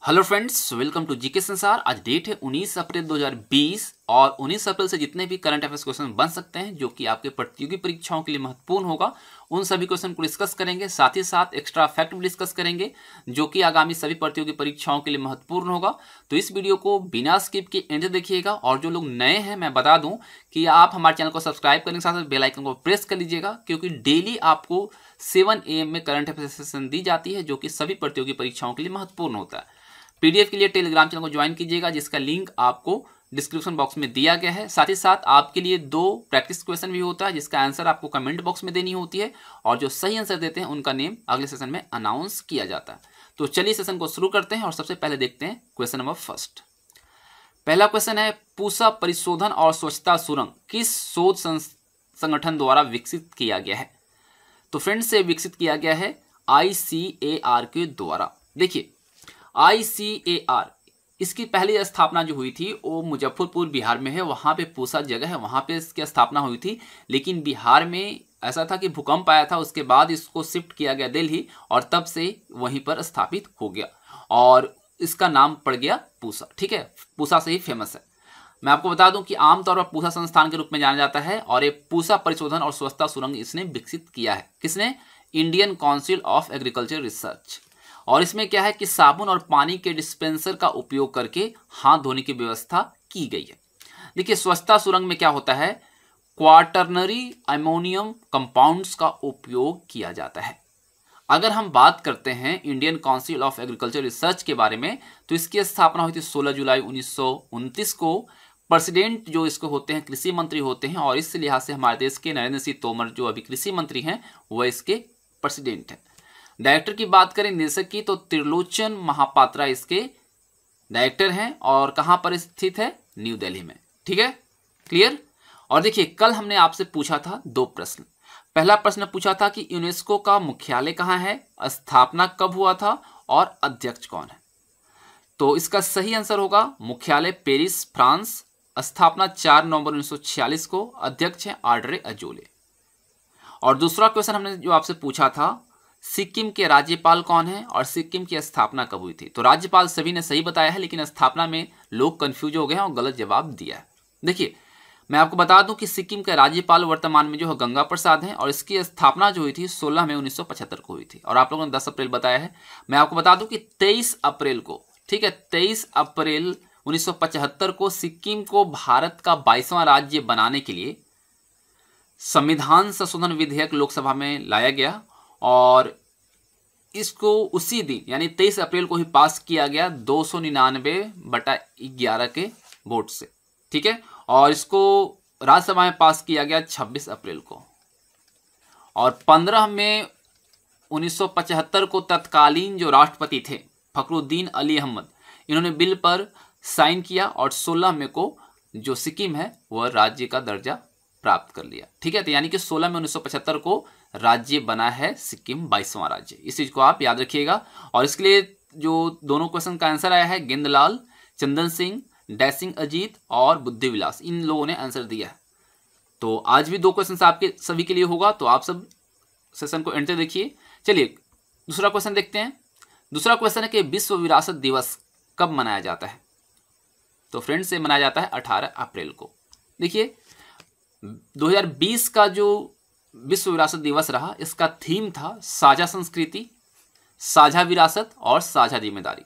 Hello friends, welcome to GK संसार। आज date है 19 अप्रैल 2020 और 19 अप्रैल से जितने भी करंट अफेयर्स क्वेश्चन बन सकते हैं जो कि आपके प्रतियोगी परीक्षाओं के लिए महत्वपूर्ण होगा, उन सभी क्वेश्चन को डिस्कस करेंगे। साथ ही साथ एक्स्ट्रा फैक्ट भी डिस्कस करेंगे जो कि आगामी सभी प्रतियोगी परीक्षाओं के लिए महत्वपूर्ण होगा। तो इस वीडियो को बिना स्किप के एंड देखिएगा। और जो लोग नए हैं, मैं बता दूं कि आप हमारे चैनल को सब्सक्राइब करने के साथ बेल आइकन को प्रेस कर लीजिएगा, क्योंकि डेली आपको 7 AM में करंट अफेयर सेशन दी जाती है जो कि सभी प्रतियोगी परीक्षाओं के लिए महत्वपूर्ण होता है। पीडीएफ के लिए टेलीग्राम चैनल को ज्वाइन कीजिएगा, जिसका लिंक आपको डिस्क्रिप्शन बॉक्स में दिया गया है। साथ ही साथ आपके लिए 2 प्रैक्टिस क्वेश्चन भी होता है, जिसका आंसर आपको कमेंट बॉक्स में देनी होती है, और जो सही आंसर देते हैं उनका नेम अगले सेशन में अनाउंस किया जाता है। तो चलिए सेशन को शुरू करते हैं और सबसे पहले देखते हैं क्वेश्चन नंबर फर्स्ट। पहला क्वेश्चन है, पूसा परिशोधन और स्वच्छता सुरंग किस शोध संगठन द्वारा विकसित किया गया है? तो फ्रेंड्स, से विकसित किया गया है ICAR के द्वारा। देखिए, ICAR इसकी पहली स्थापना जो हुई थी वो मुजफ्फरपुर बिहार में है। वहाँ पे पूसा जगह है, वहाँ पे इसकी स्थापना हुई थी। लेकिन बिहार में ऐसा था कि भूकंप आया था, उसके बाद इसको शिफ्ट किया गया दिल्ली, और तब से वहीं पर स्थापित हो गया और इसका नाम पड़ गया पूसा। ठीक है, पूसा से ही फेमस है। मैं आपको बता दूं कि आमतौर पर पूसा संस्थान के रूप में जाना जाता है, और ये पूसा परिशोधन और स्वच्छता सुरंग इसने विकसित किया है। किसने? Indian council of agriculture research. और इसमें क्या है कि साबुन और पानी के डिस्पेंसर का उपयोग करके हाथ धोने की व्यवस्था की गई है। देखिए, स्वच्छता सुरंग में क्या होता है, क्वाटरनरी अमोनियम कंपाउंड्स का उपयोग किया जाता है। अगर हम बात करते हैं Indian council of agriculture research के बारे में, तो इसकी स्थापना हुई थी 16 जुलाई 1929 को। प्रेसिडेंट जो इसको होते हैं कृषि मंत्री होते हैं, और इस लिहाज से हमारे देश के नरेंद्र सिंह तोमर जो अभी कृषि मंत्री हैं वह इसके प्रेसिडेंट हैं। डायरेक्टर की बात करें निदेशक की, तो त्रिलोचन महापात्रा इसके डायरेक्टर हैं, और कहां पर स्थित है? न्यू दिल्ली में। ठीक है, क्लियर। और देखिए, कल हमने आपसे पूछा था 2 प्रश्न। पहला प्रश्न पूछा था कि यूनेस्को का मुख्यालय कहां है, स्थापना कब हुआ था, और अध्यक्ष कौन है? तो इसका सही आंसर होगा मुख्यालय पेरिस, फ्रांस, स्थापना 4 नवंबर 1946 को, अध्यक्ष है आड्रे अजोले। और दूसरा क्वेश्चन हमने जो आपसे पूछा था, सिक्किम के राज्यपाल कौन है और सिक्किम की स्थापना कब हुई थी? तो राज्यपाल सभी ने सही बताया है, लेकिन स्थापना में लोग कंफ्यूज हो गए हैं और गलत जवाब दिया है। देखिए, मैं आपको बता दूं कि सिक्किम के राज्यपाल वर्तमान में जो है गंगा प्रसाद हैं, और इसकी स्थापना जो हुई थी 16 मई 1975 को हुई थी, और आप लोगों ने 10 अप्रैल बताया है। मैं आपको बता दूं कि 23 अप्रैल को, ठीक है, 23 अप्रैल 1975 को सिक्किम को भारत का 22वां राज्य बनाने के लिए संविधान संशोधन विधेयक लोकसभा में लाया गया, और इसको उसी दिन यानी 23 अप्रैल को ही पास किया गया 299/11 के वोट से। ठीक है, और इसको राज्यसभा में पास किया गया 26 अप्रैल को, और 15 मई 1975 को तत्कालीन जो राष्ट्रपति थे फखरुद्दीन अली अहमद, इन्होंने बिल पर साइन किया, और 16 मई को जो सिक्किम है वह राज्य का दर्जा प्राप्त कर लिया। ठीक है, तो यानी कि 16 मई 1975 को राज्य बना है सिक्किम, 22वां राज्य। इस चीज को आप याद रखिएगा। और इसके लिए जो दोनों क्वेश्चन का आंसर आया है, गेंदलाल, चंदन सिंह, डैसिंग अजीत और बुद्धि विलास, इन लोगों ने आंसर दिया है। तो आज भी 2 क्वेश्चन आपके सभी के लिए होगा, तो आप सब सेशन को एंड तक देखिए। चलिए दूसरा क्वेश्चन देखते हैं। दूसरा क्वेश्चन है कि विश्व विरासत दिवस कब मनाया जाता है? तो फ्रेंड्स, से मनाया जाता है 18 अप्रैल को। देखिए, 2020 का जो विश्व विरासत दिवस रहा, इसका थीम था साझा संस्कृति, साझा विरासत और साझा जिम्मेदारी।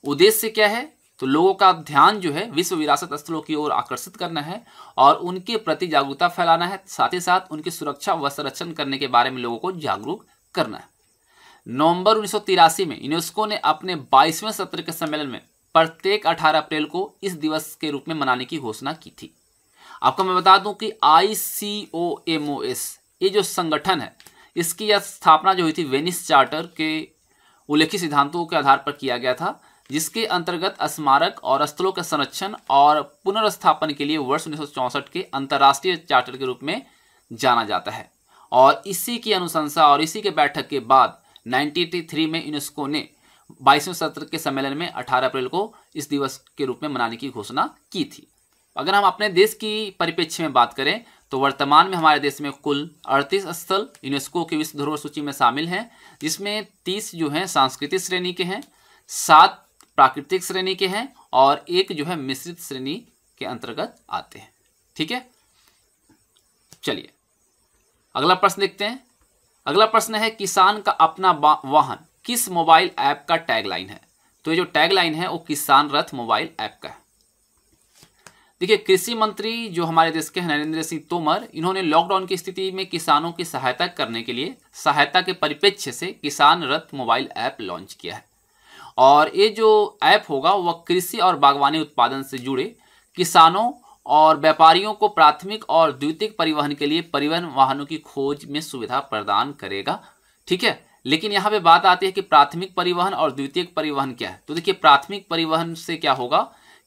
उद्देश्य क्या है? तो लोगों का ध्यान जो है विश्व विरासत स्थलों की ओर आकर्षित करना है, और उनके प्रति जागरूकता फैलाना है। साथ ही साथ उनकी सुरक्षा व संरक्षण करने के बारे में लोगों को जागरूक करना है। नवंबर 1983 में यूनेस्को ने अपने 22वें सत्र के सम्मेलन में प्रत्येक 18 अप्रैल को इस दिवस के रूप में मनाने की घोषणा की थी। आपको मैं बता दूं कि ICOMOS ये जो संगठन है, इसकी यह स्थापना जो हुई थी वेनिस चार्टर के उल्लेखित सिद्धांतों के आधार पर किया गया था, जिसके अंतर्गत स्मारक और स्थलों के संरक्षण और पुनर्स्थापन के लिए वर्ष 1964 के अंतर्राष्ट्रीय चार्टर के रूप में जाना जाता है। और इसी की अनुशंसा और इसी के बैठक के बाद 1983 में यूनेस्को ने 22वें सत्र के सम्मेलन में 18 अप्रैल को इस दिवस के रूप में मनाने की घोषणा की थी। अगर हम अपने देश की परिप्रेक्ष्य में बात करें, तो वर्तमान में हमारे देश में कुल 38 स्थल यूनेस्को की विश्व धरोहर सूची में शामिल हैं, जिसमें 30 जो हैं सांस्कृतिक श्रेणी के हैं, 7 प्राकृतिक श्रेणी के हैं और एक जो है मिश्रित श्रेणी के अंतर्गत आते हैं। ठीक है, चलिए अगला प्रश्न देखते हैं। अगला प्रश्न है किसान का अपना वाहन किस मोबाइल ऐप का टैगलाइन है? तो ये जो टैगलाइन है वो किसान रथ मोबाइल ऐप का है। देखिए, कृषि मंत्री जो हमारे देश के हैं नरेंद्र सिंह तोमर, इन्होंने लॉकडाउन की स्थिति में किसानों की सहायता करने के लिए सहायता के परिप्रेक्ष्य से किसान रथ मोबाइल ऐप लॉन्च किया है। और ये जो ऐप होगा वह कृषि और बागवानी उत्पादन से जुड़े किसानों और व्यापारियों को प्राथमिक और द्वितीयक परिवहन के लिए परिवहन वाहनों की खोज में सुविधा प्रदान करेगा। ठीक है, लेकिन यहाँ पे बात आती है कि प्राथमिक परिवहन और द्वितीयक परिवहन क्या है। तो देखिए, प्राथमिक परिवहन से क्या होगा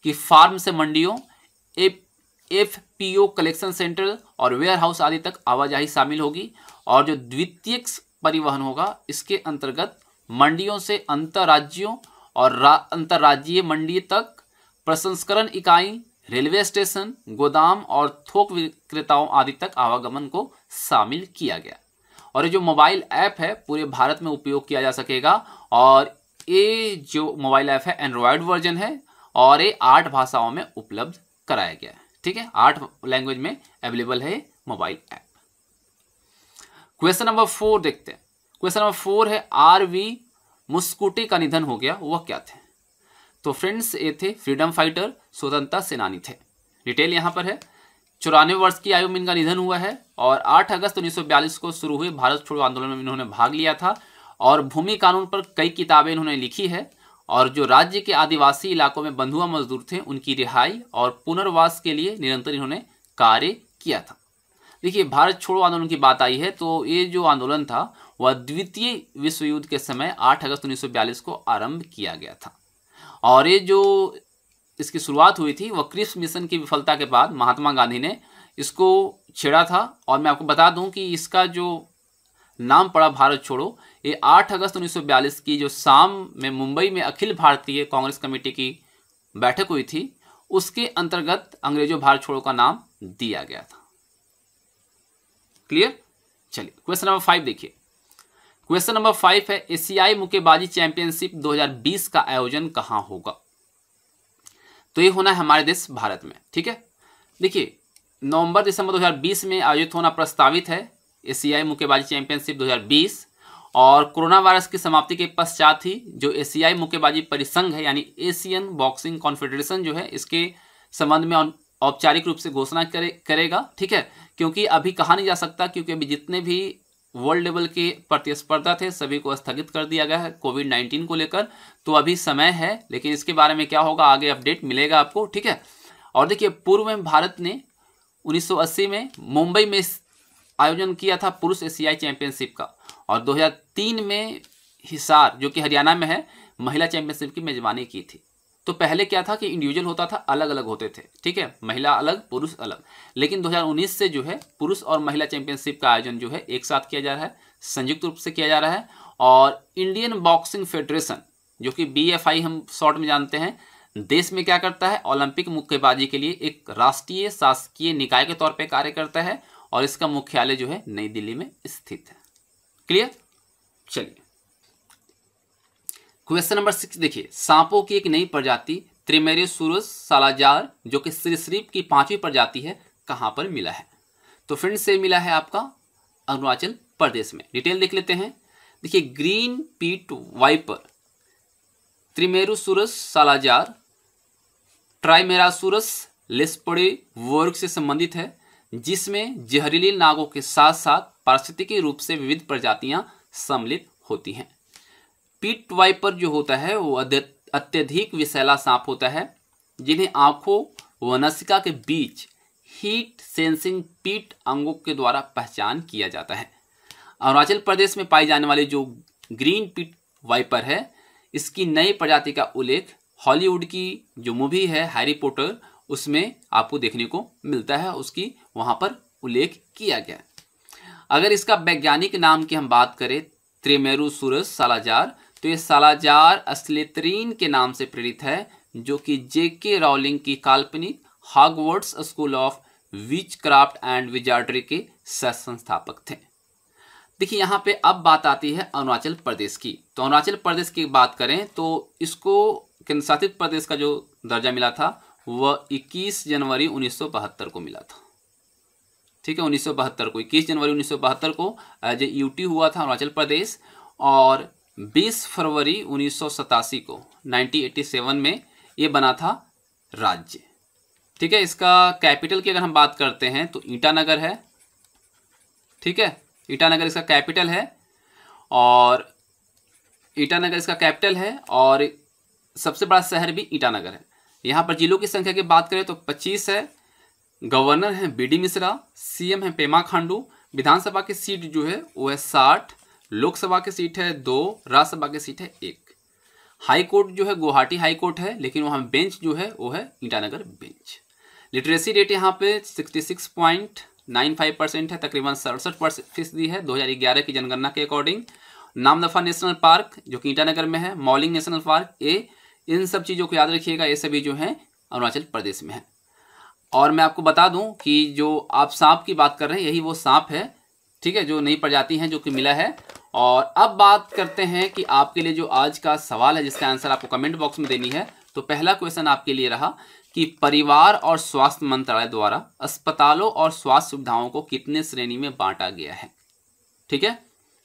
कि फार्म से मंडियों, FPO कलेक्शन सेंटर और वेयर हाउस आदि तक आवाजाही शामिल होगी। और जो द्वितीयक परिवहन होगा इसके अंतर्गत मंडियों से अंतर्राज्यों और अंतर्राज्यीय मंडी तक प्रसंस्करण इकाई, रेलवे स्टेशन, गोदाम और थोक विक्रेताओं आदि तक आवागमन को शामिल किया गया। और ये जो मोबाइल ऐप है पूरे भारत में उपयोग किया जा सकेगा। और ये जो मोबाइल ऐप है एंड्रॉयड वर्जन है और ये 8 भाषाओं में उपलब्ध कराया गया है। ठीक है, 8 लैंग्वेज में अवेलेबल है मोबाइल ऐप। क्वेश्चन नंबर 4 देखते हैं। क्वेश्चन नंबर 4 है RV मुस्कुटी का निधन हो गया, वह क्या थे? तो फ्रेंड्स ये थे फ्रीडम फाइटर, स्वतंत्रता सेनानी थे। डिटेल यहाँ पर है। 94 वर्ष की आयु में इनका निधन हुआ है और 8 अगस्त 1942 को शुरू हुए भारत छोड़ो आंदोलन में इन्होंने भाग लिया था और भूमि कानून पर कई किताबें इन्होंने लिखी है। और जो राज्य के आदिवासी इलाकों में बंधुआ मजदूर थे उनकी रिहाई और पुनर्वास के लिए निरंतर इन्होंने कार्य किया था। देखिए, भारत छोड़ो आंदोलन की बात आई है तो ये जो आंदोलन था वह द्वितीय विश्व युद्ध के समय 8 अगस्त 1942 को आरंभ किया गया था। और ये जो इसकी शुरुआत हुई थी वह क्रिप्स मिशन की विफलता के बाद महात्मा गांधी ने इसको छेड़ा था। और मैं आपको बता दूं कि इसका जो नाम पड़ा भारत छोड़ो, ये 8 अगस्त 1942 की जो शाम में मुंबई में अखिल भारतीय कांग्रेस कमेटी की बैठक हुई थी उसके अंतर्गत अंग्रेजों भारत छोड़ो का नाम दिया गया था। क्लियर? चलिए क्वेश्चन नंबर 5 देखिए। क्वेश्चन नंबर 5 है एशियाई मुक्केबाजी चैंपियनशिप 2020 का आयोजन कहां होगा? तो ये होना है हमारे देश भारत में। ठीक है, देखिए नवंबर दिसंबर 2020 में आयोजित होना प्रस्तावित है एशियाई मुक्केबाजी चैंपियनशिप 2020। और कोरोना वायरस की समाप्ति के पश्चात ही जो एशियाई मुक्केबाजी परिसंघ है यानी एशियन बॉक्सिंग कॉन्फेडरेशन जो है इसके संबंध में औपचारिक रूप से घोषणा करेगा। ठीक है, क्योंकि अभी कहा नहीं जा सकता क्योंकि अभी जितने भी वर्ल्ड लेवल के प्रतिस्पर्धा थे सभी को स्थगित कर दिया गया है कोविड-19 को लेकर। तो अभी समय है, लेकिन इसके बारे में क्या होगा आगे अपडेट मिलेगा आपको। ठीक है, और देखिए पूर्व में भारत ने 1980 में मुंबई में आयोजन किया था पुरुष एशियाई चैंपियनशिप का और 2003 में हिसार जो कि हरियाणा में है महिला चैंपियनशिप की मेजबानी की थी। तो पहले क्या था कि इंडिविजुअल होता था, अलग अलग होते थे। ठीक है, महिला अलग पुरुष अलग। लेकिन 2019 से जो है पुरुष और महिला चैंपियनशिप का आयोजन जो है एक साथ किया जा रहा है, संयुक्त रूप से किया जा रहा है। और इंडियन बॉक्सिंग फेडरेशन जो कि BFI हम शॉर्ट में जानते हैं, देश में क्या करता है ओलंपिक मुक्केबाजी के लिए एक राष्ट्रीय शासकीय निकाय के तौर पर कार्य करता है और इसका मुख्यालय जो है नई दिल्ली में स्थित है। क्लियर? चलिए क्वेश्चन नंबर 6 देखिए। सांपों की एक नई प्रजाति त्रिमेरोसुरस सालाजार जो कि सरीसृप की 5वीं प्रजाति है कहां पर मिला है? तो फ्रेंड्स से मिला है आपका अरुणाचल प्रदेश में। डिटेल देख लेते हैं। देखिए ग्रीन पीट वाइपर त्रिमेरोसुरस सालाजार ट्राइमेरासुरस लेस्पडे वर्ग से संबंधित है जिसमें जहरीली नागों के साथ साथ पारिस्थितिकी रूप से विविध प्रजातियां सम्मिलित होती हैं। पीट वाइपर जो होता है वो अत्यधिक विषैला सांप होता है जिन्हें आंखों व नासिका के बीच हीट सेंसिंग पीट अंगों के द्वारा पहचान किया जाता है। अरुणाचल प्रदेश में पाई जाने वाली जो ग्रीन पीट वाइपर है इसकी नई प्रजाति का उल्लेख हॉलीवुड की जो मूवी है हैरी पॉटर उसमें आपको देखने को मिलता है, उसकी वहां पर उल्लेख किया गया। अगर इसका वैज्ञानिक नाम की हम बात करें त्रिमेरोसुरस सालाजार तो ये सालाजार अस्लेतरीन के नाम से प्रेरित है जो कि JK रॉलिंग की काल्पनिक Hogwarts school of witchcraft and wizardry के सह संस्थापक थे। देखिए यहाँ पे अब बात आती है अरुणाचल प्रदेश की। तो अरुणाचल प्रदेश की बात करें तो इसको केंद्र शासित प्रदेश का जो दर्जा मिला था वह 21 जनवरी 1972 को मिला था। ठीक है, 1972 को 21 जनवरी 1972 को एज ए यूटी हुआ था अरुणाचल प्रदेश, और 20 फरवरी 1987 को 1987 में ये बना था राज्य। ठीक है, इसका कैपिटल की अगर हम बात करते हैं तो ईटानगर है। ठीक है, ईटानगर इसका कैपिटल है, और ईटानगर इसका कैपिटल है, और सबसे बड़ा शहर भी ईटानगर है। यहाँ पर जिलों की संख्या की बात करें तो 25 है, गवर्नर हैं बीडी मिश्रा, सीएम हैं पेमा खांडू, विधानसभा की सीट जो है वो है 60, लोकसभा की सीट है 2, राज्यसभा की सीट है 1। हाई कोर्ट जो है गुवाहाटी हाई कोर्ट है, लेकिन वहाँ बेंच जो है वो है ईटानगर बेंच। लिटरेसी रेट यहाँ पे 66.95% है, तकरीबन 67% है 2011 की जनगणना के अकॉर्डिंग। नामदफा नेशनल पार्क जो कि ईटानगर में है, मौलिंग नेशनल पार्क, इन सब चीज़ों को याद रखिएगा, ये सभी जो हैं अरुणाचल प्रदेश में है। और मैं आपको बता दूं कि जो आप सांप की बात कर रहे हैं यही वो सांप है। ठीक है, जो नई प्रजाति है जो कि मिला है। और अब बात करते हैं कि आपके लिए जो आज का सवाल है जिसका आंसर आपको कमेंट बॉक्स में देनी है। तो पहला क्वेश्चन आपके लिए रहा कि परिवार और स्वास्थ्य मंत्रालय द्वारा अस्पतालों और स्वास्थ्य सुविधाओं को कितने श्रेणी में बांटा गया है। ठीक है,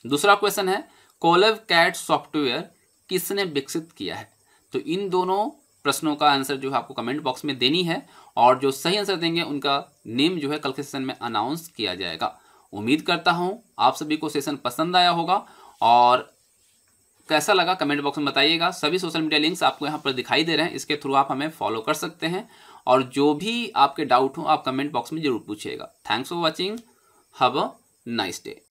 दूसरा क्वेश्चन है कोलैब कैट सॉफ्टवेयर किसने विकसित किया है। तो इन दोनों प्रश्नों का आंसर जो है आपको कमेंट बॉक्स में देनी है, और जो सही आंसर देंगे उनका नेम जो है कल के सेशन में अनाउंस किया जाएगा। उम्मीद करता हूं आप सभी को सेशन पसंद आया होगा, और कैसा लगा कमेंट बॉक्स में बताइएगा। सभी सोशल मीडिया लिंक्स आपको यहाँ पर दिखाई दे रहे हैं, इसके थ्रू आप हमें फॉलो कर सकते हैं, और जो भी आपके डाउट हो आप कमेंट बॉक्स में जरूर पूछिएगा। Thanks for watching, have a nice day.